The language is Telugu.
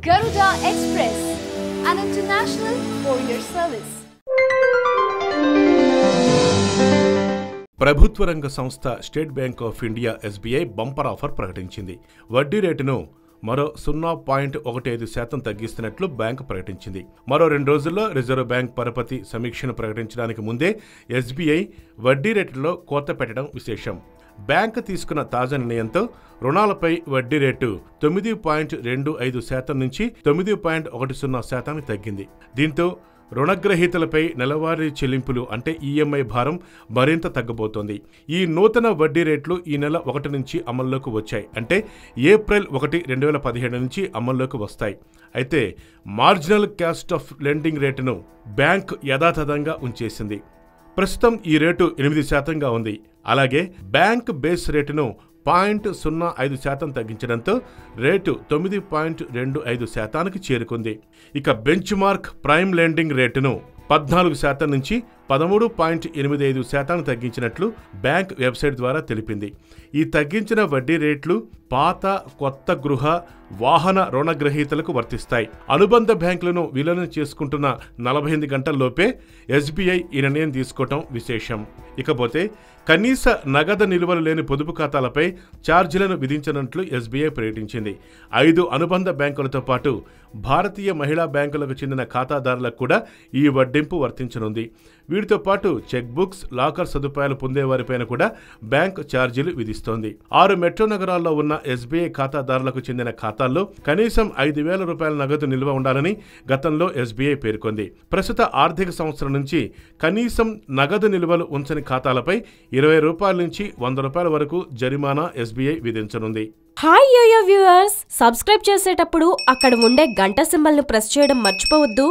Garuda Express, an international courier service. ప్రభుత్వ రంగ సంస్థ state bank of India SBI bumper offer ప్రకటించింది. వడ్డీ రేటును మరో 0.15% తగ్గిస్తున్నట్లు బ్యాంకు ప్రకటించింది. మరో 2 రోజుల్లో రిజర్వ్ బ్యాంక్ పరపతి సమీక్షను ప్రకటించడానికి ముందే ఎస్బీఐ వడ్డీ రేటులో కోత పెట్టడం విశేషం. బ్యాంకు తీసుకున్న తాజా నిర్ణయంతో రుణాలపై వడ్డీ రేటు 9.25% నుంచి 9.10% తగ్గింది. దీంతో రుణగ్రహీతలపై నెలవారీ చెల్లింపులు అంటే ఈఎంఐ భారం మరింత తగ్గబోతోంది. ఈ నూతన వడ్డీ రేట్లు ఈ నెల 1 నుంచి అమల్లోకి వచ్చాయి. అంటే ఏప్రిల్ 1, 2017 నుంచి అమల్లోకి వస్తాయి. అయితే మార్జినల్ కాస్ట్ ఆఫ్ లెండింగ్ రేటును బ్యాంక్ యథాతథంగా ఉంచేసింది. ప్రస్తుతం ఈ రేటు 8%గా ఉంది. అలాగే బ్యాంక్ బేస్ రేటును 0.05% తగ్గించడంతో రేటు 9.25%కి చేరుకుంది. ఇక బెంచ్ మార్క్ ప్రైమ్ లెండింగ్ రేటును 14% నుంచి 13.85% తగ్గించినట్లు బ్యాంక్ వెబ్సైట్ ద్వారా తెలిపింది. ఈ తగ్గించిన వడ్డీ రేట్లు పాత, కొత్త గృహ, వాహన రుణగ్రహీతలకు వర్తిస్తాయి. అనుబంధ బ్యాంకులను విలీనం చేసుకుంటున్న 48 గంటల్లోపే ఎస్బీఐ ఈ నిర్ణయం తీసుకోవటం విశేషం. ఇకపోతే కనీస నగదు నిల్వలు లేని పొదుపు ఖాతాలపై ఛార్జీలను విధించనున్నట్లు ఎస్బీఐ ప్రకటించింది. 5 అనుబంధ బ్యాంకులతో పాటు భారతీయ మహిళా బ్యాంకులకు చెందిన ఖాతాదారులకు కూడా ఈ వడ్డింపు వర్తించనుంది. వీటితో పాటు చెక్ బుక్స్, లాకర్ సదుపాయాలు పొందేవారిపైన కూడా బ్యాంక్ ఛార్జీలు విధిస్తోంది. 6 మెట్రో నగరాల్లో ఉన్న ఎస్బీఐ ఖాతాదారులకు చెందిన ఖాతాల్లో కనీసం 5,000 రూపాయల నగదు నిల్వ ఉండాలని గతంలో ఎస్బీఐ పేర్కొంది. ప్రస్తుత ఆర్థిక సంవత్సరం నుంచి కనీసం నగదు నిల్వలు ఉంచని ఖాతాలపై 20 రూపాయల నుంచి 100 రూపాయల వరకు జరిమానా ఎస్బీఐ విధించనుంది. హాయ్ యోయో వ్యూవర్స్, సబ్స్క్రైబ్ చేసేటప్పుడు అక్కడ ఉండే గంట సింబల్ను ప్రెస్ చేయడం మర్చిపోవద్దు.